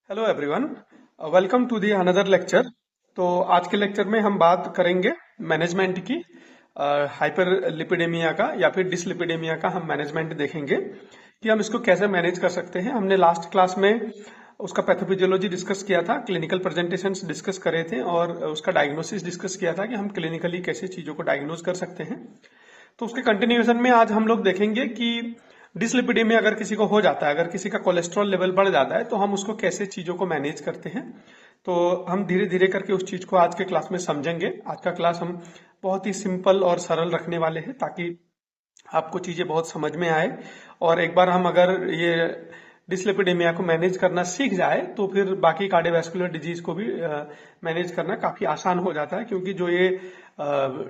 Hello everyone, welcome to the another lecture. तो आज के लेक्चर में हम बात करेंगे मैनेजमेंट की। हाइपर लिपिडेमिया का या फिर डिसलिपिडेमिया का हम मैनेजमेंट देखेंगे कि हम इसको कैसे मैनेज कर सकते हैं। हमने लास्ट क्लास में उसका पैथोफिजियोलॉजी डिस्कस किया था, क्लिनिकल प्रेजेंटेशंस डिस्कस करे थे और उसका डायग्नोसिस डिस्कस किया था कि हम क्लिनिकली कैसे चीजों को डायग्नोज कर सकते हैं। तो उसके कंटिन्यूएशन में आज हम लोग देखेंगे कि डिसलिपिडेमिया अगर किसी को हो जाता है, अगर किसी का कोलेस्ट्रॉल लेवल बढ़ जाता है, तो हम उसको कैसे चीजों को मैनेज करते हैं। तो हम धीरे धीरे करके उस चीज को आज के क्लास में समझेंगे। आज का क्लास हम बहुत ही सिंपल और सरल रखने वाले हैं ताकि आपको चीजें बहुत समझ में आए। और एक बार हम अगर ये डिसलिपिडेमिया को मैनेज करना सीख जाए तो फिर बाकी कार्डियोवैस्कुलर डिजीज को भी मैनेज करना काफी आसान हो जाता है, क्योंकि जो ये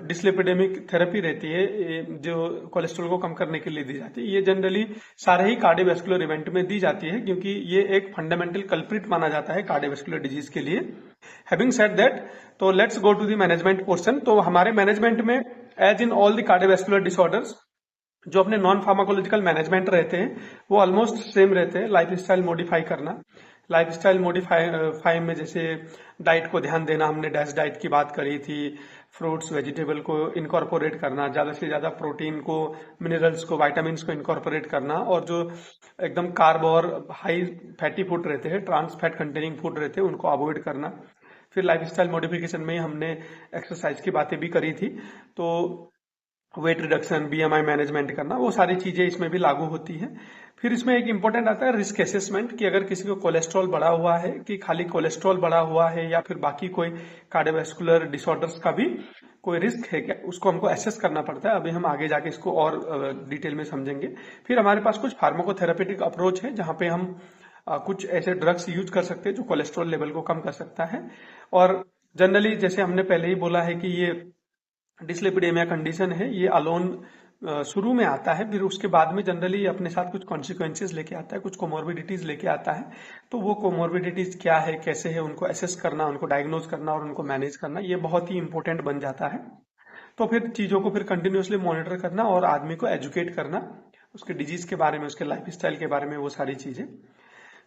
डिसलिपिडेमिक थेरेपी रहती है, ये जो कोलेस्ट्रॉल को कम करने के लिए दी जाती है, ये जनरली सारे ही कार्डियोवैस्कुलर इवेंट में दी जाती है, क्योंकि ये एक फंडामेंटल कल्प्रिट माना जाता है कार्डियोवैस्कुलर डिजीज के लिए। हैविंग सेड दैट, तो let's go to the management portion. तो हमारे मैनेजमेंट में as in all the cardiovascular disorders जो अपने नॉन फार्माकोलॉजिकल मैनेजमेंट रहते हैं वो ऑलमोस्ट सेम रहते हैं। लाइफ स्टाइल मॉडिफाई करना, लाइफ स्टाइल मॉडिफाई में जैसे डाइट को ध्यान देना, हमने डैश डाइट की बात करी थी। फ्रूट्स वेजिटेबल को इनकॉर्पोरेट करना, ज्यादा से ज्यादा प्रोटीन को, मिनरल्स को, वाइटामिन को इनकॉर्पोरेट करना, और जो एकदम कार्ब और हाई फैटी फूड रहते हैं, ट्रांस फैट कंटेनिंग फूड रहते हैं, उनको अवॉइड करना। फिर लाइफ स्टाइल मॉडिफिकेशन में हमने एक्सरसाइज की बातें भी करी थी। तो वेट रिडक्शन, बीएमआई मैनेजमेंट करना, वो सारी चीजें इसमें भी लागू होती हैं। फिर इसमें एक इंपॉर्टेंट आता है रिस्क असेसमेंट, कि अगर किसी को कोलेस्ट्रॉल बढ़ा हुआ है, कि खाली कोलेस्ट्रॉल बढ़ा हुआ है या फिर बाकी कोई कार्डियोवैस्कुलर डिसऑर्डर्स का भी कोई रिस्क है क्या, उसको हमको एसेस करना पड़ता है। अभी हम आगे जाके इसको और डिटेल में समझेंगे। फिर हमारे पास कुछ फार्माकोथेरेपेटिक अप्रोच है जहां पे हम कुछ ऐसे ड्रग्स यूज कर सकते हैं जो कोलेस्ट्रॉल लेवल को कम कर सकता है। और जनरली जैसे हमने पहले ही बोला है कि ये डिसलिपिडेमिया कंडीशन है, ये अलोन शुरू में आता है, फिर उसके बाद में जनरली अपने साथ कुछ कॉन्सिक्वेंसेस लेके आता है, कुछ कोमोर्बिडिटीज लेके आता है। तो वो कोमोर्बिडिटीज क्या है, कैसे है, उनको एसेस करना, उनको डायग्नोज करना और उनको मैनेज करना, ये बहुत ही इंपॉर्टेंट बन जाता है। तो फिर चीजों को फिर कंटिन्यूसली मॉनिटर करना और आदमी को एजुकेट करना उसके डिजीज के बारे में, उसके लाइफ स्टाइल के बारे में, वो सारी चीजें।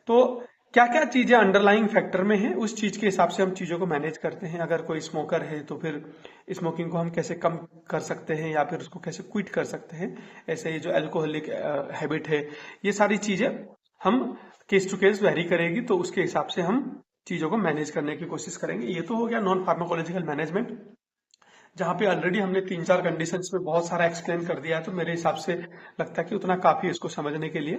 तो क्या क्या चीजें अंडरलाइंग फैक्टर में है, उस चीज के हिसाब से हम चीजों को मैनेज करते हैं। अगर कोई स्मोकर है तो फिर स्मोकिंग को हम कैसे कम कर सकते हैं या फिर उसको कैसे क्विट कर सकते हैं। ऐसे ही जो अल्कोहलिक हैबिट है, ये सारी चीजें हम केस टू केस वेरी करेगी, तो उसके हिसाब से हम चीजों को मैनेज करने की कोशिश करेंगे। ये तो हो गया नॉन फार्माकोलॉजिकल मैनेजमेंट, जहां पे ऑलरेडी हमने 3-4 कंडीशंस में बहुत सारा एक्सप्लेन कर दिया है। तो मेरे हिसाब से लगता है कि उतना काफी है इसको समझने के लिए।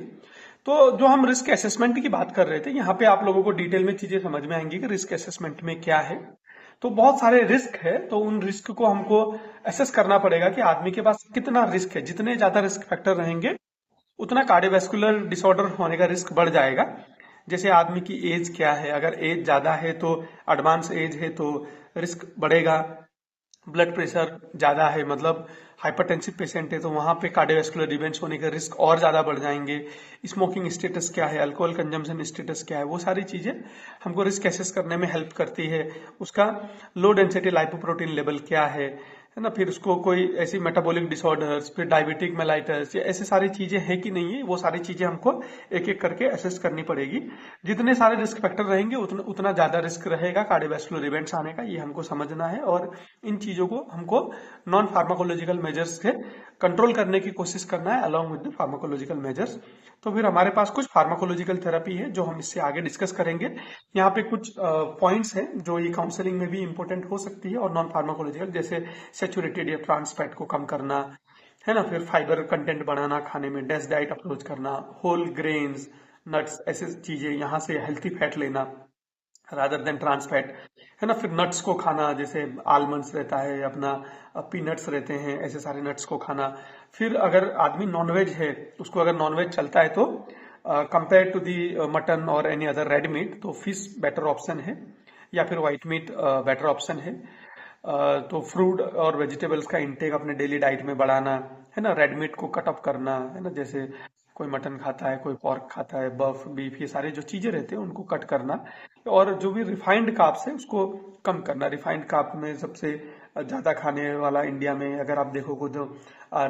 तो जो हम रिस्क असेसमेंट की बात कर रहे थे, यहाँ पे आप लोगों को डिटेल में चीजें समझ में आएंगी कि रिस्क असेसमेंट में क्या है। तो बहुत सारे रिस्क है, तो उन रिस्क को हमको असेस करना पड़ेगा कि आदमी के पास कितना रिस्क है। जितने ज्यादा रिस्क फैक्टर रहेंगे उतना कार्डियोवैस्कुलर डिसऑर्डर होने का रिस्क बढ़ जाएगा। जैसे आदमी की एज क्या है, अगर एज ज्यादा है तो एडवांस एज है तो रिस्क बढ़ेगा। ब्लड प्रेशर ज्यादा है, मतलब हाइपरटेंसिव पेशेंट है, तो वहां पे कार्डियोवैस्कुलर इवेंट्स होने के रिस्क और ज्यादा बढ़ जाएंगे। स्मोकिंग स्टेटस क्या है, अल्कोहल कंजम्पशन स्टेटस क्या है, वो सारी चीजें हमको रिस्क एसेस करने में हेल्प करती है। उसका लो डेंसिटी लाइपोप्रोटीन लेवल क्या है ना, फिर उसको कोई ऐसी मेटाबॉलिक डिसऑर्डर्स, फिर डायबिटिक मेलाइटस, या ऐसे सारी चीजें है कि नहीं है, वो सारी चीजें हमको एक एक करके असेस करनी पड़ेगी। जितने सारे रिस्क फैक्टर रहेंगे उतना ज्यादा रिस्क रहेगा कार्डियोवैस्कुलर इवेंट्स आने का, ये हमको समझना है। और इन चीजों को हमको नॉन फार्माकोलॉजिकल मेजर्स से कंट्रोल करने की कोशिश करना है along with the pharmacological measures. तो फिर हमारे पास कुछ फार्माकोलॉजिकल थेरेपी है जो हम इससे आगे डिस्कस करेंगे। यहाँ पे कुछ पॉइंट्स हैं जो ये काउंसलिंग में भी इंपॉर्टेंट हो सकती है और नॉन फार्माकोलॉजिकल, जैसे सेचुरेटेड या ट्रांस फैट को कम करना है ना, फिर फाइबर कंटेंट बढ़ाना खाने में, डैश डाइट अप्रोच करना, होल ग्रेन्स, नट्स, ऐसे चीजें, यहाँ से हेल्थी फैट लेना रादर देन ट्रांस फैट, है ना। फिर नट्स को खाना, जैसे आलमंड्स रहता है अपना, पीनट्स रहते हैं, ऐसे सारे नट्स को खाना। फिर अगर आदमी नॉनवेज है, उसको अगर नॉनवेज चलता है तो कंपेयर टू दी मटन और एनी अदर रेड मीट, तो फिश बेटर ऑप्शन है, या फिर व्हाइट मीट बेटर ऑप्शन है। तो फ्रूट और वेजिटेबल्स का इंटेक अपने डेली डाइट में बढ़ाना, है ना। रेड मीट को कट ऑफ करना, है ना, जैसे कोई मटन खाता है, कोई पॉर्क खाता है, बफ, बीफ, ये सारे जो चीजें रहते हैं उनको कट करना। और जो भी रिफाइंड कार्ब्स है उसको कम करना। रिफाइंड कार्ब में सबसे ज्यादा खाने वाला इंडिया में अगर आप देखोगे तो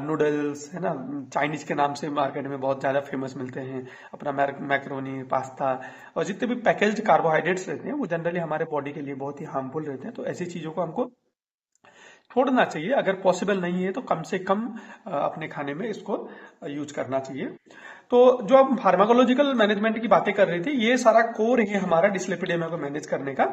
नूडल्स है ना, चाइनीज के नाम से मार्केट में बहुत ज्यादा फेमस मिलते हैं, अपना मैक्रोनी, पास्ता, और जितने भी पैकेज्ड कार्बोहाइड्रेट्स रहते हैं वो जनरली हमारे बॉडी के लिए बहुत ही हार्मफुल रहते हैं। तो ऐसी चीजों को हमको छोड़ना चाहिए, अगर पॉसिबल नहीं है तो कम से कम अपने खाने में इसको यूज करना चाहिए। तो जो हम फार्माकोलॉजिकल मैनेजमेंट की बातें कर रहे थे, ये सारा कोर है हमारा डिस्लिपिडेमिया को मैनेज करने का।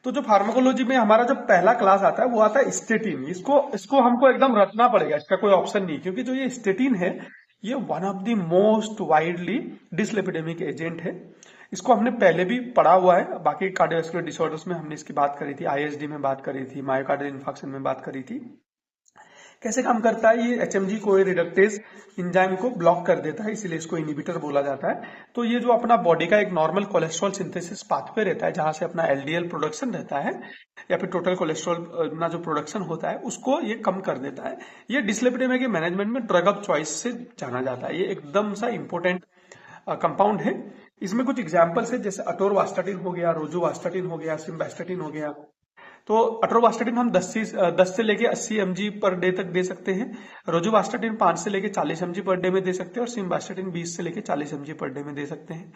तो जो फार्माकोलॉजी में हमारा जो पहला क्लास आता है वो आता है स्टेटिन। इसको इसको हमको एकदम रटना पड़ेगा, इसका कोई ऑप्शन नहीं, क्योंकि जो ये स्टेटिन है ये one of the most widely dyslipidemic agent है। इसको हमने पहले भी पढ़ा हुआ है, बाकी कार्डियोवैस्कुलर डिसऑर्डर्स में हमने इसकी बात करी थी, आईएसडी में बात करी थी, मायोकार्डियल इन्फार्क्शन में बात करी थी। कैसे काम करता है ये, एचएमजी कोए रिडक्टेज एंजाइम को ब्लॉक कर देता है, इसीलिए इसको इनहिबिटर बोला जाता है। तो ये जो अपना बॉडी का एक नॉर्मल कोलेस्ट्रॉल सिंथेसिस पाथवे रहता है, जहां से अपना एलडीएल प्रोडक्शन रहता है या फिर टोटल कोलेस्ट्रॉल अपना जो प्रोडक्शन होता है उसको ये कम कर देता है। ये डिस्लिपिडेमिया के मैनेजमेंट में ड्रग ऑफ चॉइस से जाना जाता है, ये एकदम सा इंपॉर्टेंट कंपाउंड है। इसमें कुछ एग्जाम्पल्स है, जैसे अटोरवास्टाटिन हो गया, रोजुवास्टाटिन हो गया, सिम्वास्टाटिन हो गया। तो अटोरवास्टाटिन हम 10 से लेके 80 mg पर डे तक दे सकते हैं, रोजुवास्टाटिन 5 से लेके 40 mg पर डे में दे सकते हैं, और सिम्वास्टाटिन 20 से लेके 40 mg पर डे में दे सकते हैं।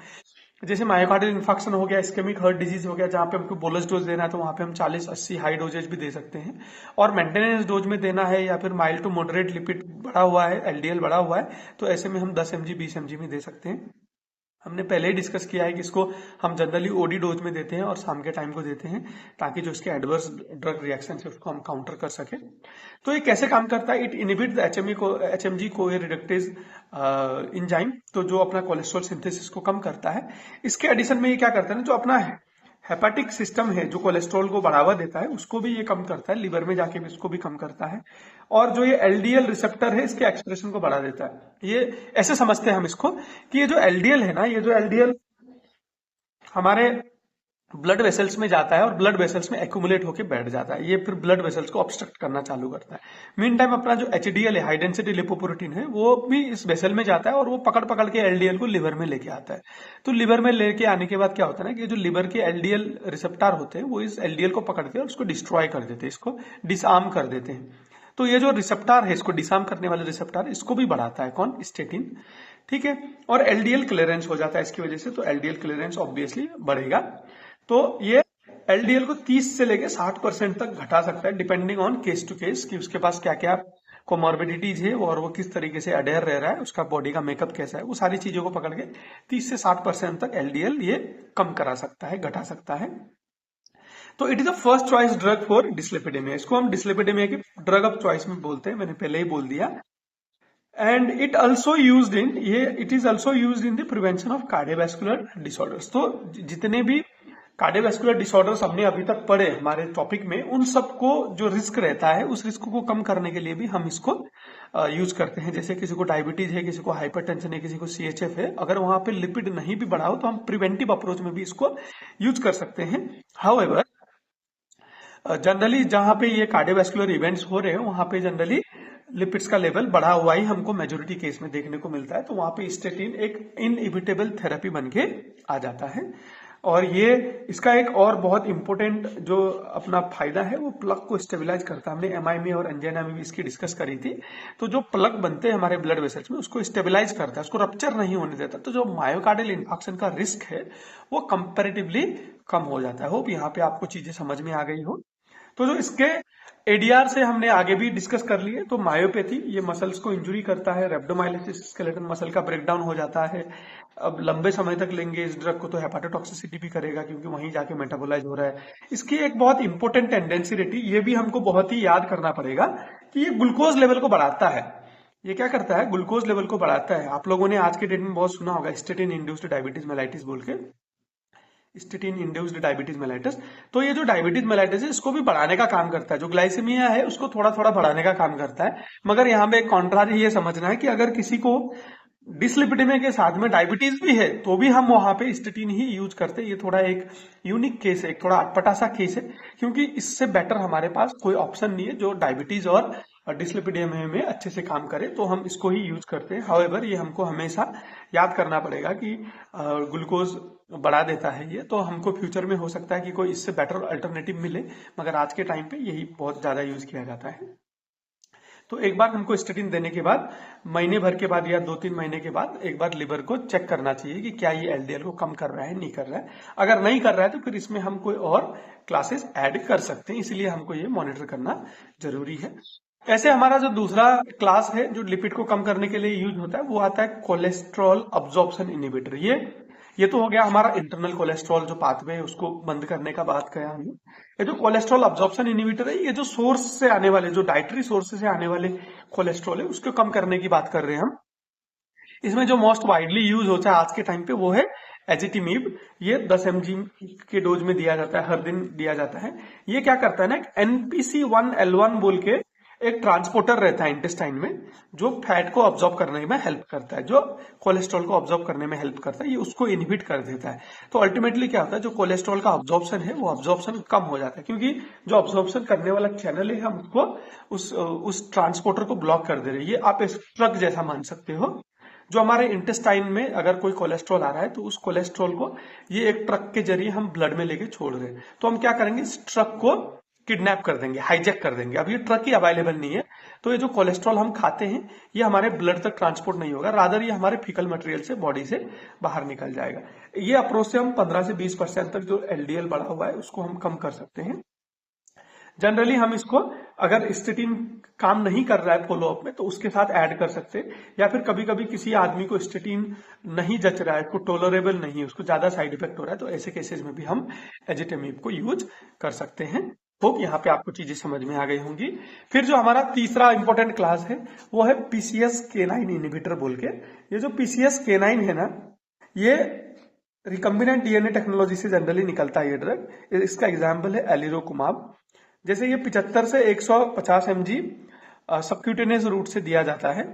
जैसे मायोकार्डियल इन्फार्क्शन हो गया, इस्केमिक हार्ट डिजीज हो गया, जहां पे हमको बोलस डोज देना है तो वहां पे हम 40-80 हाई डोजेज भी दे सकते हैं। और मेंटेनेंस डोज में देना है या फिर माइल्ड टू मॉडरेट लिपिड बढ़ा हुआ है, एलडीएल बढ़ा हुआ है, तो ऐसे में हम 10 mg 20 mg में दे सकते हैं। हमने पहले ही डिस्कस किया है कि इसको हम जनरली ओडी डोज में देते हैं और शाम के टाइम को देते हैं, ताकि जो इसके एडवर्स ड्रग रिएक्शन है उसको हम काउंटर कर सके। तो ये कैसे काम करता है, इट इनहिबिट द एचएमजी कोए रिडक्टेज एंजाइम, तो जो अपना कोलेस्ट्रॉल सिंथेसिस को कम करता है। इसके एडिशन में ये क्या करता है ना, जो अपना हेपाटिक सिस्टम है जो कोलेस्ट्रॉल को बढ़ावा देता है उसको भी ये कम करता है, लिवर में जाके भी इसको भी कम करता है। और जो ये एलडीएल रिसेप्टर है इसके एक्सप्रेशन को बढ़ा देता है। ये ऐसे समझते हैं हम इसको कि ये जो एलडीएल है ना, ये जो एलडीएल हमारे ब्लड वेसल्स में जाता है और ब्लड वेसल्स में एक्यूमुलेट होकर बैठ जाता है, ये फिर ब्लड वेसल्स को ऑब्स्ट्रक्ट करना चालू करता है। मीन टाइम अपना जो एचडीएल है, हाई डेंसिटी लिपोप्रोटीन है, वो भी इस वेसल में जाता है और वो पकड़ पकड़ के एलडीएल को लिवर में लेके आता है। तो लिवर में लेके आने के बाद क्या होता है ना कि जो लिवर के एलडीएल रिसेप्टर होते हैं वो इस एलडीएल को पकड़ते हैं और उसको डिस्ट्रॉय कर देते हैं, इसको डिसआर्म कर देते हैं। तो ये जो रिसेप्टर है, इसको डिसआर्म करने वाले रिसेप्टर, इसको भी बढ़ाता है कौन, स्टेटिन। ठीक है, और एलडीएल क्लियरेंस हो जाता है इसकी वजह से, तो एलडीएल क्लियरेंस ऑब्वियसली बढ़ेगा। तो ये एलडीएल को 30 से लेके 60% तक घटा सकता है, depending on case to case, कि उसके पास क्या क्या कोमॉर्बिडिटीज है और वो किस तरीके से अडेयर रह रहा है, उसका बॉडी का मेकअप कैसा है, वो सारी चीजों को पकड़ के 30 से 60% तक एलडीएल ये कम करा सकता है, घटा सकता है। तो it is the first choice drug for dyslipidemia, इसको हम डिस्लिपिडेमिया की ड्रग ऑफ चॉइस में बोलते हैं, मैंने पहले ही बोल दिया। And it also used in it is also used in the prevention of cardiovascular disorders. तो जितने भी कार्डियोवैस्कुलर डिसऑर्डर्स हमने अभी तक पढ़े हमारे टॉपिक में, उन सबको जो रिस्क रहता है उस रिस्क को कम करने के लिए भी हम इसको यूज करते हैं। जैसे किसी को डायबिटीज है, किसी को हाइपरटेंशन है, किसी को सीएचएफ है, अगर वहां पे लिपिड नहीं भी बढ़ा हो तो हम प्रिवेंटिव अप्रोच में भी इसको यूज कर सकते हैं। हाउएवर जनरली जहां पे ये कार्डियोवैस्कुलर इवेंट्स हो रहे हैं वहां पे जनरली लिपिड्स का लेवल बढ़ा हुआ ही हमको मेजोरिटी केस में देखने को मिलता है, तो वहां पे स्टेटिन एक इनइविटेबल थेरेपी बन के आ जाता है। और ये इसका एक और बहुत इंपॉर्टेंट जो अपना फायदा है वो प्लग को स्टेबलाइज करता है। हमने एमआई में और एंजाइना में भी इसकी डिस्कस करी थी। तो जो प्लग बनते हैं हमारे ब्लड वेसल्स में उसको स्टेबलाइज करता है, उसको रप्चर नहीं होने देता। तो जो मायोकार्डियल इन्फार्क्शन का रिस्क है वो कंपैरेटिवली कम हो जाता है। होप यहाँ पे आपको चीजें समझ में आ गई हो। तो जो इसके एडीआर से हमने आगे भी डिस्कस कर लिए। तो मायोपैथी ये मसल्स को इंजुरी करता है, रेब्डोमाइलिसिस स्केलेटन मसल का ब्रेकडाउन हो जाता है। अब लंबे समय तक लेंगे इस ड्रग को तो हेपाटोटॉक्सिसिटी भी करेगा, क्योंकि वहीं जाके मेटाबोलाइज हो रहा है। इसकी एक बहुत इंपॉर्टेंट टेंडेंसी रहती है, ये भी हमको बहुत ही याद करना पड़ेगा कि ये ग्लूकोज लेवल को बढ़ाता है। ये क्या करता है, ग्लूकोज लेवल को बढ़ाता है। आप लोगों ने आज के डेट में बहुत सुना होगा स्टेटिन इंड्यूस्ड डायबिटीज मेलाइटिस बोल के, स्टेटिन इंड्यूस्ड डायबिटीज मेलाइटिस। तो ये जो डायबिटीज मेलाइटिस है इसको भी बढ़ाने का काम करता है। जो ग्लाइसेमिया है उसको थोड़ा थोड़ा बढ़ाने का काम करता है। मगर यहाँ पे कॉन्ट्रारी ये समझना है कि अगर किसी को डिस्लिपिडेमिया के साथ में डायबिटीज भी है तो भी हम वहां पे स्टेटिन ही यूज करते हैं। ये थोड़ा एक यूनिक केस है, एक थोड़ा अटपटा सा केस है, क्योंकि इससे बेटर हमारे पास कोई ऑप्शन नहीं है जो डायबिटीज और डिस्लिपिडेमिया में अच्छे से काम करे, तो हम इसको ही यूज करते हैं। हाउएवर ये हमको हमेशा याद करना पड़ेगा कि ग्लूकोज बढ़ा देता है ये, तो हमको फ्यूचर में हो सकता है कि कोई इससे बेटर अल्टरनेटिव मिले, मगर आज के टाइम पे यही बहुत ज्यादा यूज किया जाता है। तो एक बार हमको स्टेटिन देने के बाद महीने भर के बाद या 2-3 महीने के बाद एक बार लिवर को चेक करना चाहिए कि क्या ये एलडीएल को कम कर रहा है, नहीं कर रहा है। अगर नहीं कर रहा है तो फिर इसमें हम कोई और क्लासेस ऐड कर सकते हैं, इसलिए हमको ये मॉनिटर करना जरूरी है। ऐसे हमारा जो दूसरा क्लास है जो लिपिड को कम करने के लिए यूज होता है वो आता है कोलेस्ट्रॉल अब्जॉर्प्शन इनहिबिटर। ये तो हो गया हमारा इंटरनल कोलेस्ट्रॉल जो पाथवे है उसको बंद करने का बात किया हमने। ये जो कोलेस्ट्रॉल अब्जॉर्प्शन इनहिबिटर है, ये जो सोर्स से आने वाले, जो डाइटरी सोर्स से आने वाले कोलेस्ट्रॉल है उसको कम करने की बात कर रहे हैं हम। इसमें जो मोस्ट वाइडली यूज होता है आज के टाइम पे वो है एजिटिमिब। ये 10 mg के डोज में दिया जाता है, हर दिन दिया जाता है। ये क्या करता है ना, NPC1L1 बोल के एक ट्रांसपोर्टर रहता है इंटेस्टाइन में, जो फैट को ऑब्जॉर्व करने में हेल्प करता है, जो कोलेस्ट्रॉल को ऑब्जॉर्व करने में हेल्प करता है, ये उसको इनहिबिट कर देता है। तो अल्टीमेटली क्या होता है, जो कोलेस्ट्रॉल का ऑब्जॉर्प्शन है वो ऑब्जॉर्प्शन कम हो जाता है, क्योंकि जो ऑब्जॉर्प्शन करने वाला चैनल है हम उसको उस ट्रांसपोर्टर को ब्लॉक कर दे रहे हैं। ये आप एक ट्रक जैसा मान सकते हो। जो हमारे इंटेस्टाइन में अगर कोई कोलेस्ट्रॉल आ रहा है तो उस कोलेस्ट्रॉल को ये एक ट्रक के जरिए हम ब्लड में लेके छोड़ रहे हैं। तो हम क्या करेंगे, इस ट्रक को किडनैप कर देंगे, हाईजैक कर देंगे। अब ये ट्रक ही अवेलेबल नहीं है, तो ये जो कोलेस्ट्रॉल हम खाते हैं ये हमारे ब्लड तक ट्रांसपोर्ट नहीं होगा, रादर ये हमारे फीकल मटेरियल से बॉडी से बाहर निकल जाएगा। ये अप्रोच से हम 15 से 20% तक जो एलडीएल बढ़ा हुआ है उसको हम कम कर सकते हैं। जनरली हम इसको अगर स्टेटिन काम नहीं कर रहा है फॉलोअप में तो उसके साथ ऐड कर सकते हैं, या फिर कभी कभी किसी आदमी को स्टेटिन नहीं जच रहा है, उसको टॉलरेबल नहीं है, उसको ज्यादा साइड इफेक्ट हो रहा है, तो ऐसे केसेस में भी हम एजिटेमिब को यूज कर सकते हैं। होप यहाँ पे आपको चीजें समझ में आ गई होंगी। फिर जो हमारा तीसरा इंपॉर्टेंट क्लास है वो है PCSK9 इनहिबिटर बोल के। ये जो PCSK9 है ना, ये रिकम्बिनेंट डीएनए टेक्नोलॉजी से जनरली निकलता है ये ड्रग। इसका एग्जाम्पल है एलिरोकुमाब। जैसे ये 75 से 150 mg सबक्यूटेनियस रूट से दिया जाता है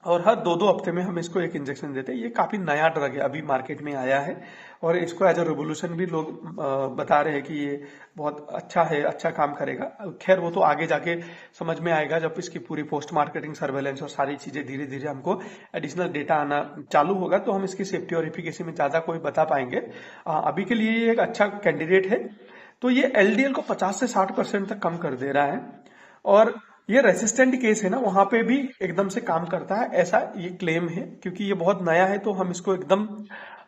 और हर 2-2 हफ्ते में हम इसको एक इंजेक्शन देते हैं। ये काफी नया ड्रग है, अभी मार्केट में आया है और इसको एज अ रेवोल्यूशन भी लोग बता रहे हैं कि ये बहुत अच्छा है, अच्छा काम करेगा। खैर वो तो आगे जाके समझ में आएगा जब इसकी पूरी पोस्ट मार्केटिंग सर्वेलेंस और सारी चीजें धीरे धीरे हमको एडिशनल डेटा आना चालू होगा तो हम इसकी सेफ्टी और एफिकेसी में ज्यादा कोई बता पाएंगे। अभी के लिए ये एक अच्छा कैंडिडेट है। तो ये एलडीएल को 50 से 60% तक कम कर दे रहा है और ये रेसिस्टेंट केस है ना, वहां पे भी एकदम से काम करता है, ऐसा ये क्लेम है। क्योंकि ये बहुत नया है तो हम इसको एकदम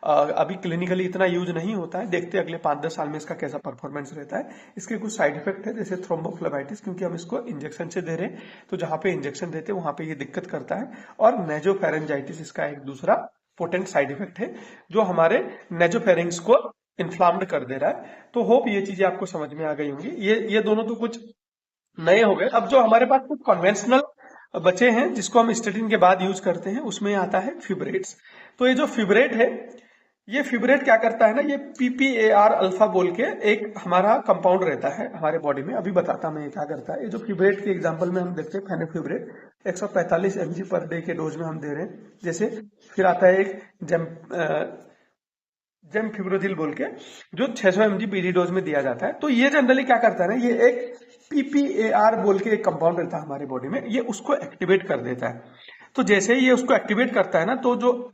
अभी क्लिनिकली इतना यूज नहीं होता है, देखते अगले 5-10 साल में इसका कैसा परफॉर्मेंस रहता है। इसके कुछ साइड इफेक्ट है जैसे थ्रोम्बोफ्लेबाइटिस, क्योंकि हम इसको इंजेक्शन से दे रहे हैं तो जहां पे इंजेक्शन देते हैं वहां पे ये दिक्कत करता है। और नेजोफेरेंजाइटिस इसका एक दूसरा पोटेंट साइड इफेक्ट है जो हमारे नेजोफेरिंग्स को इन्फ्लाम्ड कर दे रहा है। तो होप ये चीजें आपको समझ में आ गई होंगी। ये दोनों तो कुछ नए हो गए। अब जो हमारे पास कुछ कन्वेंशनल बचे हैं जिसको हम स्टेटिन के बाद यूज करते हैं, उसमें आता है फिब्रेट्स। तो ये जो फिब्रेट है, ये फिब्रेट क्या करता है ना, ये PPAR अल्फा बोल के एक हमारा कंपाउंड रहता है हमारे बॉडी में। अभी बताता मैं ये क्या करता है। ये जो फिब्रेट के एग्जांपल में हम देखते हैं फेनोफिब्रेट 145 mg पर डे के डोज में हम दे रहे हैं। जैसे फिर आता है एक जेमफिब्रोजिल बोल के जो 600 mg पीडी डोज में दिया जाता है। तो ये जनरली क्या करता है ना, ये एक PPAR बोल के एक कंपाउंड रहता है हमारे बॉडी में, ये उसको एक्टिवेट कर देता है। तो जैसे ही ये उसको एक्टिवेट करता है ना, तो जो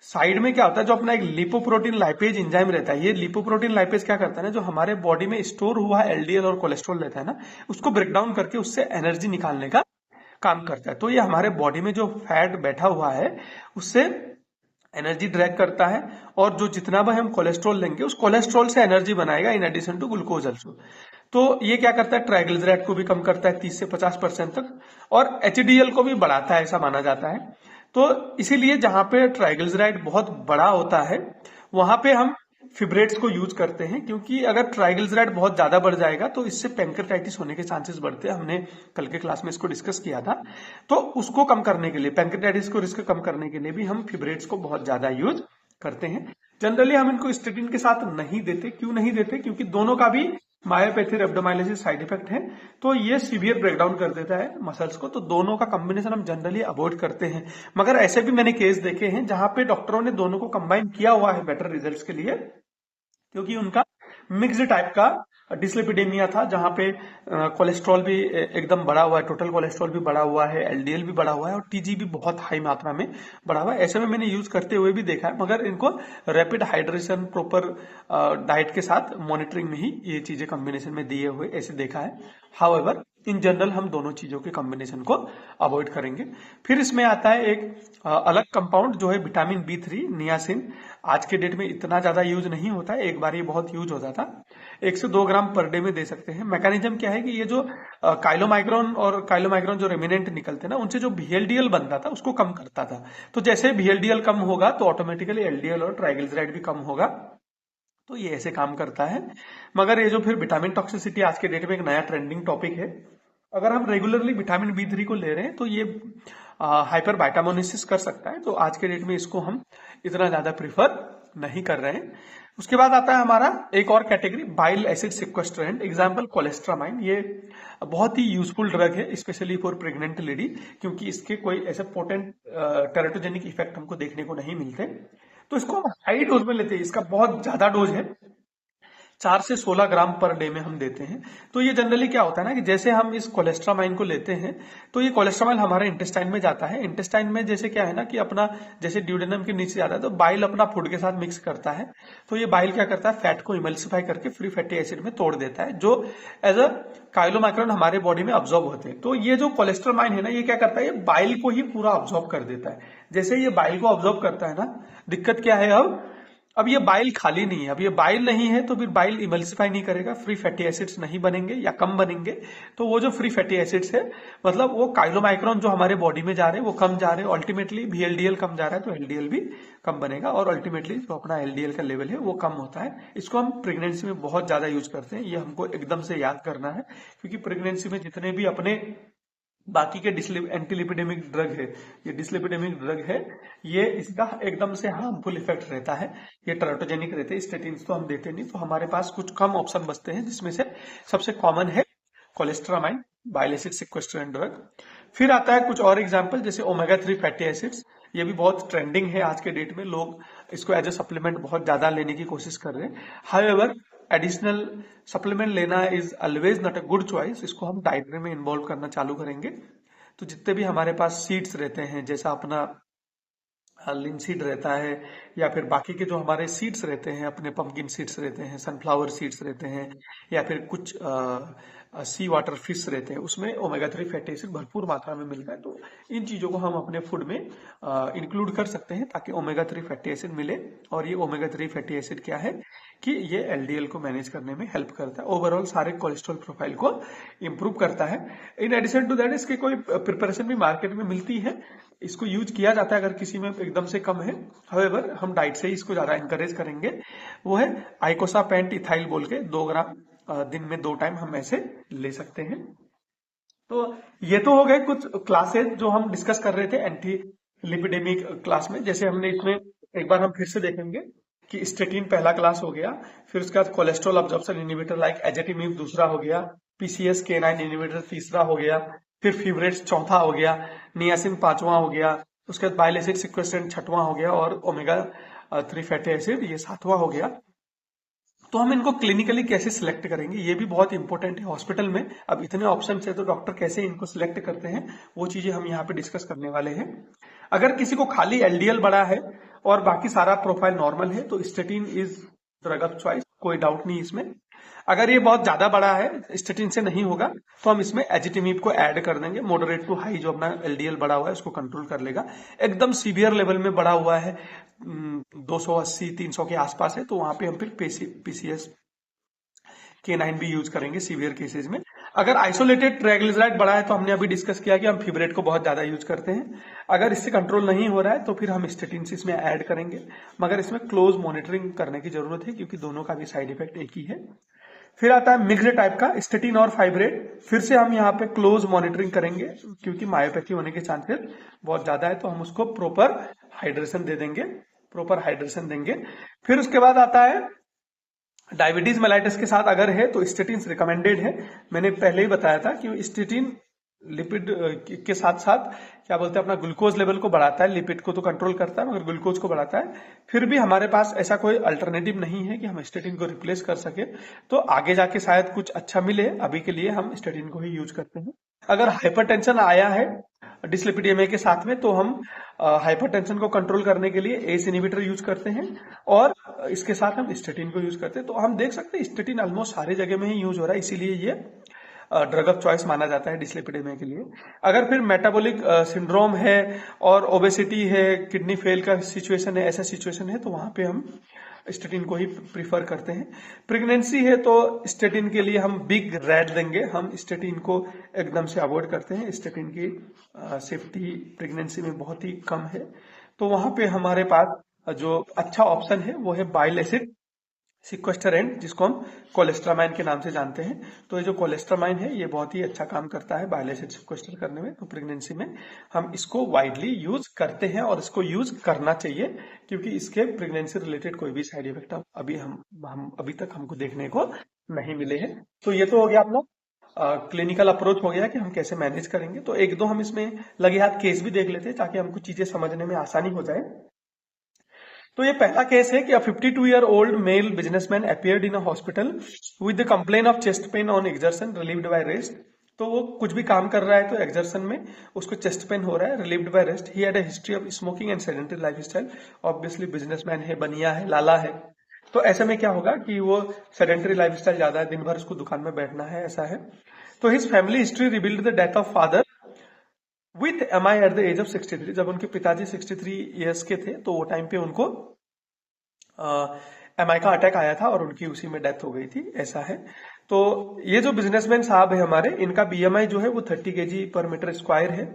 साइड में क्या होता है, जो अपना एक लिपोप्रोटीन लाइपेज एंजाइम रहता है, ये लिपोप्रोटीन लाइपेज क्या करता है ना, जो हमारे बॉडी में स्टोर हुआ एलडीएल और कोलेस्ट्रॉल रहता है ना, उसको ब्रेक डाउन करके उससे एनर्जी निकालने का काम करता है। तो ये हमारे बॉडी में जो फैट बैठा हुआ है उससे एनर्जी ड्रैग करता है और जो जितना भी हम कोलेस्ट्रॉल लेंगे उस कोलेस्ट्रॉल से एनर्जी बनाएगा in addition to glucose also. तो ये क्या करता है, ट्राइग्लिसराइड को भी कम करता है 30 से 50% तक और एचडीएल को भी बढ़ाता है, ऐसा माना जाता है। तो इसीलिए जहां पे ट्राइग्लिसराइड बहुत बड़ा होता है वहां पे हम फिब्रेट्स को यूज करते हैं, क्योंकि अगर ट्राइग्लिसराइड बहुत ज्यादा बढ़ जाएगा तो इससे पैंक्रेटाइटिस होने के चांसेस बढ़ते हैं। हमने कल के क्लास में इसको डिस्कस किया था। तो उसको कम करने के लिए, पैंक्रेटाइटिस को रिस्क कम करने के लिए भी हम फिब्रेट्स को बहुत ज्यादा यूज करते हैं। जनरली हम इनको स्टेटिन के साथ नहीं देते। क्यों नहीं देते? क्योंकि दोनों का भी मायोपैथी रेब्डोमाइलिसिस साइड इफेक्ट है, तो ये सीवियर ब्रेकडाउन कर देता है मसल्स को। तो दोनों का कॉम्बिनेशन हम जनरली अवॉइड करते हैं। मगर ऐसे भी मैंने केस देखे हैं जहां पे डॉक्टरों ने दोनों को कंबाइन किया हुआ है बेटर रिजल्ट्स के लिए, क्योंकि उनका मिक्स्ड टाइप का डिसलिपिडेमिया था जहां पे कोलेस्ट्रॉल भी एकदम बढ़ा हुआ है, टोटल कोलेस्ट्रॉल भी बढ़ा हुआ है, एलडीएल भी बढ़ा हुआ है और टीजी भी बहुत हाई मात्रा में बढ़ा हुआ है। ऐसे में मैंने यूज करते हुए भी देखा है, मगर इनको रैपिड हाइड्रेशन प्रॉपर डाइट के साथ मॉनिटरिंग में ही ये चीजें कॉम्बिनेशन में दिए हुए ऐसे देखा है। हाउएवर इन जनरल हम दोनों चीजों के कॉम्बिनेशन को अवॉइड करेंगे। फिर इसमें आता है एक अलग कंपाउंड जो है विटामिन B3 नियासिन। आज के डेट में इतना ज्यादा यूज नहीं होता है, एक बार ये बहुत यूज होता था। 1 से 2 ग्राम पर डे में दे सकते हैं। मैकेनिज्म क्या है कि ये जो काइलोमाइग्रॉन और काइलोमाइग्रॉन जो रेमिनेंट निकलते हैं ना, उनसे जो VLDL बनता था उसको कम करता था। तो जैसे VLDL कम होगा तो ऑटोमेटिकली LDL और ट्राइग्लिसराइड भी कम होगा। तो ये ऐसे काम करता है। मगर ये जो फिर विटामिन टॉक्सिसिटी आज के डेट में एक नया ट्रेंडिंग टॉपिक है। अगर हम रेगुलरली विटामिन B3 को ले रहे हैं तो ये हाइपर वाइटामिनोसिस कर सकता है, तो आज के डेट में इसको हम इतना ज्यादा प्रिफर नहीं कर रहे हैं। उसके बाद आता है हमारा एक और category bile acid sequestrant, example cholestyramine. ये बहुत ही यूजफुल ड्रग है स्पेशली फॉर प्रेग्नेंट लेडी, क्योंकि इसके कोई ऐसे पोटेंट टेराटोजेनिक इफेक्ट हमको देखने को नहीं मिलते। तो इसको हम हाई डोज में लेते हैं, इसका बहुत ज्यादा डोज है, 4 से 16 ग्राम पर डे में हम देते हैं। तो ये जनरली क्या होता है ना कि जैसे हम इस कोलेस्ट्रामाइन को लेते हैं तो ये कोलेस्ट्रामाइन हमारे इंटेस्टाइन में जाता है। इंटेस्टाइन में जैसे क्या है ना कि अपना जैसे ड्यूडेनम के नीचे जाता है तो बाइल अपना फूड के साथ मिक्स करता है। तो ये बाइल क्या करता है, फैट को इमल्सिफाई करके फ्री फैटी एसिड में तोड़ देता है, जो एज अ काइलोमाइक्रोन हमारे बॉडी में ऑब्जॉर्ब होते हैं। तो ये जो कोलेस्ट्रामाइन है ना, ये क्या करता है, ये बाइल को ही पूरा ऑब्जॉर्ब कर देता है। जैसे ये बाइल को ऑब्जॉर्ब करता है ना, दिक्कत क्या है, अब ये बाइल खाली नहीं है। अब ये बाइल नहीं है तो फिर बाइल इमल्सिफाई नहीं करेगा, फ्री फैटी एसिड्स नहीं बनेंगे या कम बनेंगे। तो वो जो फ्री फैटी एसिड्स है, मतलब वो काइलोमाइक्रोन जो हमारे बॉडी में जा रहे हैं वो कम जा रहे हैं, अल्टीमेटली VLDL कम जा रहा है तो LDL भी कम बनेगा और अल्टीमेटली जो अपना LDL का लेवल है वो कम होता है। इसको हम प्रेगनेंसी में बहुत ज्यादा यूज करते हैं, ये हमको एकदम से याद करना है, क्योंकि प्रेगनेंसी में जितने भी अपने बाकी के एंटीलिपिडेमिक ड्रग है, ये डिसलिपिडेमिक ड्रग है, ये इसका एकदम से हार्मफुल इफेक्ट रहता है, ये टेराटोजेनिक रहते हैं। स्टेटिन्स तो हम देते नहीं, तो हमारे पास कुछ कम ऑप्शन बचते हैं, जिसमें से सबसे कॉमन है cholestyramine, bile acid sequestrant drug. फिर आता है कुछ और एग्जांपल, जैसे ओमेगा 3 फैटी एसिड्स। ये भी बहुत ट्रेंडिंग है आज के डेट में, लोग इसको एज ए सप्लीमेंट बहुत ज्यादा लेने की कोशिश कर रहे हैं। हाउएवर एडिशनल सप्लीमेंट लेना is always not a good choice. इसको हम डाइट में इन्वॉल्व करना चालू करेंगे तो जितने भी हमारे पास सीड्स रहते हैं, जैसा अपना लिनसीड रहता है, या फिर बाकी के जो हमारे सीड्स रहते हैं, अपने पंपकिन सीड्स रहते हैं, सनफ्लावर सीड्स रहते हैं, या फिर कुछ सी वाटर फिश रहते हैं, उसमें ओमेगा 3 फैटी एसिड भरपूर मात्रा में मिलता है। तो इन चीजों को हम अपने फूड में इंक्लूड कर सकते हैं ताकि ओमेगा 3 फैटी एसिड मिले। और ये ओमेगा 3 फैटी एसिड क्या है कि ये LDL को मैनेज करने में हेल्प करता है, ओवरऑल सारे कोलेस्ट्रॉल प्रोफाइल को इंप्रूव करता है। इन एडिशन टू दैट इसकी कोई प्रिपरेशन भी मार्केट में मिलती है, इसको यूज किया जाता है अगर किसी में एकदम से कम है। हाउएवर हम डाइट से ही इसको ज्यादा इंकरेज करेंगे। वो है आइकोसापेंट इथाइल बोल के 2 ग्राम दिन में 2 टाइम हम ऐसे ले सकते हैं। तो ये तो हो गए कुछ क्लासेस जो हम डिस्कस कर रहे थे एंटी लिपिडेमिक क्लास में। जैसे हमने इसमें एक बार हम फिर से देखेंगे कि स्टेटिन पहला क्लास हो गया, फिर उसके बाद कोलेस्ट्रॉल अब्जॉर्प्शन इनहिबिटर लाइक एजेटिमिब दूसरा हो गया, PCSK9 इनहिबिटर तीसरा हो गया, फिर फिवरेट्स चौथा हो गया, नियासिन पांचवा हो गया, उसके बाद बाइल एसिड सिक्वेस्ट्रेंट छठवां हो गया और ओमेगा 3 फैटी एसिड ये सातवां हो गया। तो हम इनको क्लिनिकली कैसे सिलेक्ट करेंगे, ये भी बहुत इंपॉर्टेंट है हॉस्पिटल में। अब इतने ऑप्शन है तो डॉक्टर कैसे इनको सिलेक्ट करते हैं, वो चीजें हम यहाँ पे डिस्कस करने वाले हैं। अगर किसी को खाली LDL बढ़ा है और बाकी सारा प्रोफाइल नॉर्मल है तो statin is drug of choice, कोई डाउट नहीं इसमें। अगर ये बहुत ज्यादा बड़ा है, स्टेटिन से नहीं होगा, तो हम इसमें एजिटिमिब को ऐड कर देंगे। मॉडरेट टू हाई जो अपना LDL बढ़ा हुआ है उसको कंट्रोल कर लेगा। एकदम सीवियर लेवल में बढ़ा हुआ है 280-300 के आसपास है, तो वहां पे हम फिर PCSK9 भी यूज करेंगे सीवियर केसेस में। अगर आइसोलेटेड ट्राइग्लिसराइड बढ़ा है तो हमने अभी डिस्कस किया कि हम फिवरेट को बहुत ज्यादा यूज करते हैं। अगर इससे कंट्रोल नहीं हो रहा है तो फिर हम स्टेटिन इसमें ऐड करेंगे, मगर इसमें क्लोज मॉनिटरिंग करने की जरूरत है क्योंकि दोनों का भी साइड इफेक्ट एक ही है। फिर आता है मिक्स्ड टाइप का स्टेटिन और फाइब्रेट। फिर से हम यहाँ पे क्लोज मॉनिटरिंग करेंगे क्योंकि मायोपैथी होने के चांसेस बहुत ज्यादा है, तो हम उसको प्रॉपर हाइड्रेशन दे देंगे, प्रॉपर हाइड्रेशन देंगे। फिर उसके बाद आता है डायबिटीज मेलाइटिस के साथ अगर है तो स्टेटिन रिकमेंडेड है। मैंने पहले ही बताया था कि स्टेटिन लिपिड के साथ साथ क्या बोलते हैं अपना ग्लूकोज लेवल को बढ़ाता है, लिपिड को तो कंट्रोल करता है मगर ग्लूकोज को बढ़ाता है। फिर भी हमारे पास ऐसा कोई अल्टरनेटिव नहीं है कि हम स्टेटिन को रिप्लेस कर सके, तो आगे जाके शायद कुछ अच्छा मिले, अभी के लिए हम स्टेटिन को ही यूज करते हैं। अगर हाइपरटेंशन आया है डिसलिपिडेमिया के साथ में तो हम हाइपरटेंशन को कंट्रोल करने के लिए एस इनहिबिटर यूज करते हैं और इसके साथ हम स्टेटिन को यूज करते हैं। तो हम देख सकते हैं स्टेटिन ऑलमोस्ट सारी जगह में ही यूज हो रहा है, इसीलिए ये ड्रग ऑफ चॉइस माना जाता है डिसलिपिडेमिया के लिए। अगर फिर मेटाबॉलिक सिंड्रोम है और ओबेसिटी है, किडनी फेल का सिचुएशन है, ऐसा सिचुएशन है तो वहां पे हम स्टेटिन को ही प्रीफर करते हैं। प्रेगनेंसी है तो स्टेटिन के लिए हम बिग रेड देंगे, हम स्टेटिन को एकदम से अवॉइड करते हैं। स्टेटिन की सेफ्टी प्रेगनेंसी में बहुत ही कम है, तो वहां पे हमारे पास जो अच्छा ऑप्शन है वो है बाइल एसिड सिक्वेस्टरेंट, जिसको हम कोलेस्ट्रामाइन के नाम से जानते हैं। तो ये जो कोलेस्ट्रामाइन है ये बहुत ही अच्छा काम करता है बाइल एसिड सिक्वेस्टर करने में। तो प्रेगनेंसी में हम इसको वाइडली यूज करते हैं और इसको यूज करना चाहिए, क्योंकि इसके प्रेगनेंसी रिलेटेड कोई भी साइड इफेक्ट अभी तक हमको देखने को नहीं मिले हैं। तो ये तो हो गया अपना क्लिनिकल अप्रोच हो गया कि हम कैसे मैनेज करेंगे। तो एक दो हम इसमें लगे हाथ केस भी देख लेते हैं ताकि हमको चीजें समझने में आसानी हो जाए। तो ये पहला केस है कि a 52-year-old male businessman appeared in a hospital with the complaint of chest pain on exertion relieved by rest। तो वो कुछ भी काम कर रहा है तो एक्सर्शन में उसको चेस्ट पेन हो रहा है, relieved by rest. He had a history of smoking and sedentary lifestyle. Obviously businessman है, बनिया है, लाला है, तो ऐसे में क्या होगा कि वो सेडेंटरी लाइफस्टाइल ज्यादा है, दिन भर उसको दुकान में बैठना है, ऐसा है। तो his family history revealed the death of father with MI at the age of 63। जब उनके पिताजी 63 ईयर्स के थे तो वो टाइम पे उनको एमआई का अटैक आया था और उनकी उसी में डेथ हो गई थी, ऐसा है। तो ये जो बिजनेसमैन साहब है हमारे, इनका बीएमआई जो है वो 30 kg पर मीटर स्क्वायर है।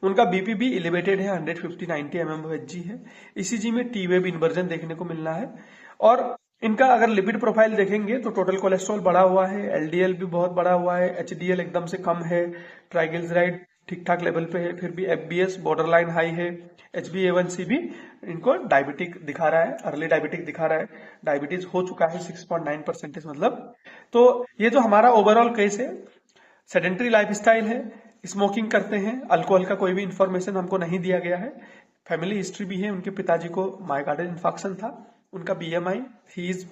उनका बीपीबी एलिवेटेड है, 150-90 mmHg है। ईसीजी में टी वेव इन्वर्जन देखने को मिलना है। और इनका अगर लिपिड प्रोफाइल देखेंगे तो टोटल कोलेस्ट्रॉल बढ़ा हुआ है, एलडीएल भी बहुत बढ़ा हुआ है, एचडीएल एकदम से कम है, ट्राइग्लिसराइड ठीक ठाक लेवल पे है, फिर भी एफबीएस बॉर्डरलाइन हाई है, HbA1c भी इनको डायबिटिक दिखा रहा है, अर्ली डायबिटिक दिखा रहा है, डायबिटीज हो चुका है 6.9% मतलब। तो ये जो हमारा ओवरऑल केस है, सेडेंटरी लाइफस्टाइल है, स्मोकिंग करते हैं, अल्कोहल का कोई भी इंफॉर्मेशन हमको नहीं दिया गया है, फैमिली हिस्ट्री भी है, उनके पिताजी को मायोकार्डियल इन्फार्क्शन था, उनका BMI, he is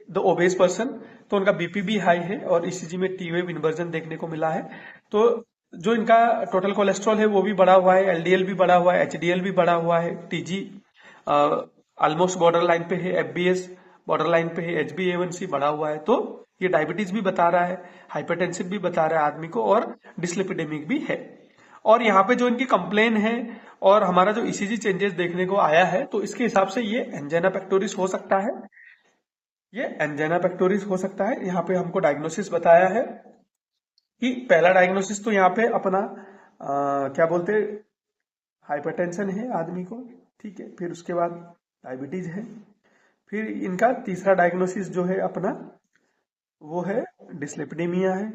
the obese person, तो उनका बीपी भी हाई है और ईसीजी में टी वेव इन्वर्जन देखने को मिला है। तो जो इनका टोटल कोलेस्ट्रॉल है वो भी बढ़ा हुआ है, एलडीएल भी बढ़ा हुआ है, एचडीएल भी बढ़ा हुआ है, टीजी ऑलमोस्ट बॉर्डर लाइन पे है, एफबीएस बॉर्डर लाइन पे है, HbA1c बढ़ा हुआ है। तो ये डायबिटीज भी बता रहा है, हाइपरटेंसिव भी बता रहा है आदमी को, और डिसलिपिडेमिक भी है। और यहाँ पे जो इनकी कंप्लेन है और हमारा जो ईसीजी चेंजेस देखने को आया है, तो इसके हिसाब से ये एंजाइना पेक्टोरिस हो सकता है, ये एंजाइना पेक्टोरिस हो सकता है। यहाँ पे हमको डायग्नोसिस बताया है कि पहला डायग्नोसिस तो यहाँ पे अपना क्या बोलते हाइपरटेंशन है आदमी को, ठीक है, फिर उसके बाद डायबिटीज है, फिर इनका तीसरा डायग्नोसिस जो है अपना वो है डिसलिपिडेमिया है,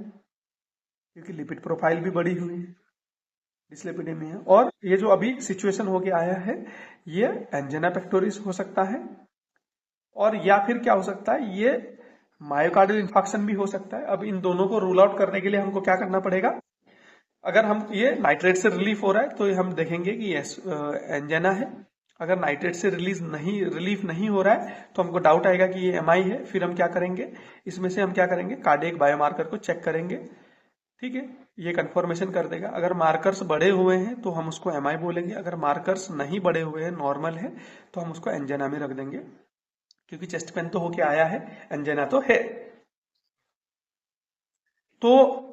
क्योंकि लिपिड प्रोफाइल भी बढ़ी हुई है, डिसलिपिडेमिया। और ये जो अभी सिचुएशन होके आया है ये एंजाइना पेक्टोरिस हो सकता है, और या फिर क्या हो सकता है, ये मायोकार्डियल इंफार्क्शन भी हो सकता है। अब इन दोनों को रूल आउट करने के लिए हमको क्या करना पड़ेगा, अगर हम ये नाइट्रेट से रिलीफ हो रहा है तो हम देखेंगे कि यस एंजाइना है। अगर नाइट्रेट से रिलीफ नहीं हो रहा है तो हमको डाउट आएगा कि ये एमआई है। फिर हम क्या करेंगे, इसमें से हम क्या करेंगे, कार्डियक बायोमार्कर को चेक करेंगे, ठीक है, ये कंफर्मेशन कर देगा। अगर मार्कर्स बढ़े हुए हैं तो हम उसको एमआई बोलेंगे, अगर मार्कर्स नहीं बढ़े हुए हैं, नॉर्मल है, तो हम उसको एंजाइना में रख देंगे, क्योंकि चेस्ट पेन तो होके आया है, एंजाइना तो है। तो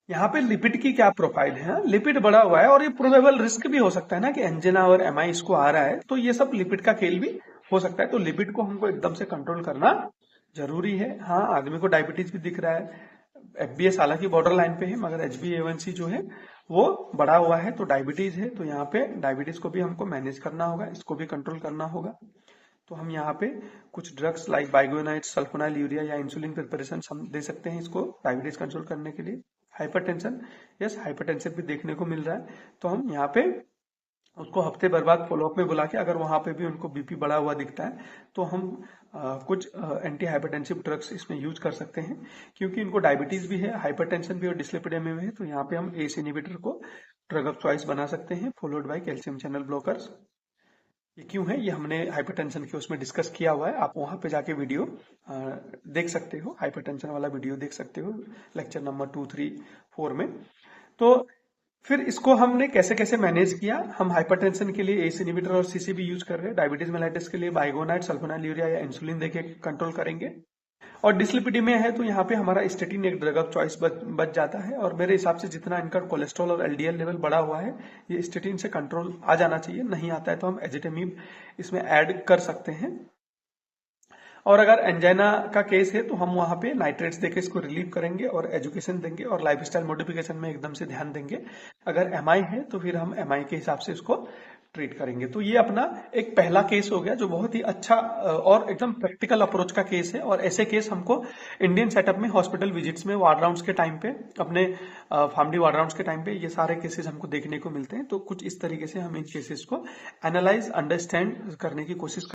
यहाँ पे लिपिड की क्या प्रोफाइल है, लिपिड बढ़ा हुआ है, और ये प्रोबेबल रिस्क भी हो सकता है ना कि एंजाइना और एमआई इसको आ रहा है, तो ये सब लिपिड का खेल भी हो सकता है। तो लिपिड को हमको एकदम से कंट्रोल करना जरूरी है। हाँ, आदमी को डायबिटीज भी दिख रहा है, एफबीएस हालांकि बॉर्डर लाइन पे है, मगर HbA1c जो है वो बढ़ा हुआ है, तो डायबिटीज है। तो यहाँ पे डायबिटीज को भी हमको मैनेज करना होगा, इसको भी कंट्रोल करना होगा। तो हम यहाँ पे कुछ ड्रग्स लाइक बाइगोनाइट, सल्फोनाइल यूरिया या इंसुलिन प्रिपरेशन हम दे सकते हैं इसको डायबिटीज कंट्रोल करने के लिए। हाइपरटेंशन, यस हाइपरटेंशन भी देखने को मिल रहा है, तो हम यहाँ पे उसको हफ्ते भर बाद फॉलोअप में बुला के अगर वहां पे भी उनको बीपी बढ़ा हुआ दिखता है तो हम कुछ एंटी हाइपरटेंसिव ड्रग्स इसमें यूज कर सकते हैं, क्योंकि इनको डायबिटीज भी है, हाइपरटेंशन भी और डिस्लिपिडेमिया भी है। तो यहाँ पे हम एस इनहिबिटर को ड्रग ऑफ चॉइस बना सकते हैं, followed by calcium channel blockers. ये क्यों है, ये हमने हाइपरटेंशन के उसमें डिस्कस किया हुआ है, आप वहां पे जाके वीडियो देख सकते हो, हाइपरटेंशन वाला वीडियो देख सकते हो लेक्चर नंबर 2, 3, 4 में। तो फिर इसको हमने कैसे कैसे मैनेज किया। हम हाइपरटेंशन के लिए एस इनहिबिटर और सीसीबी यूज कर रहे हैं, डायबिटीज मेलाइटिस के लिए बाइगोनाइड, सल्फोनाइल यूरिया या इंसुलिन देके कंट्रोल करेंगे, और डिस्लिपिडेमिया है तो यहाँ पे हमारा स्टेटिन एक ड्रग ऑफ चॉइस बच जाता है। और मेरे हिसाब से जितना इनका कोलेस्ट्रॉल और एलडीएल लेवल बढ़ा हुआ है, ये स्टेटिन से कंट्रोल आ जाना चाहिए, नहीं आता है तो हम एजिटेमिब इसमें ऐड कर सकते हैं। और अगर एंजाइना का केस है तो हम वहां पे नाइट्रेट्स देके इसको रिलीव करेंगे और एजुकेशन देंगे और लाइफस्टाइल मॉडिफिकेशन में एकदम से ध्यान देंगे। अगर एमआई है तो फिर हम एमआई के हिसाब से इसको ट्रीट करेंगे। तो ये अपना एक पहला केस हो गया जो बहुत ही अच्छा और एकदम प्रैक्टिकल अप्रोच का केस है। और ऐसे केस हमको इंडियन सेटअप में हॉस्पिटल विजिट्स में वार्ड राउंड्स के टाइम पे, अपने फार्मडी वार्ड राउंड्स के टाइम पे ये सारे केसेस हमको देखने को मिलते हैं। तो कुछ इस तरीके से हम इन केसेस को एनालाइज, अंडरस्टैंड करने की कोशिश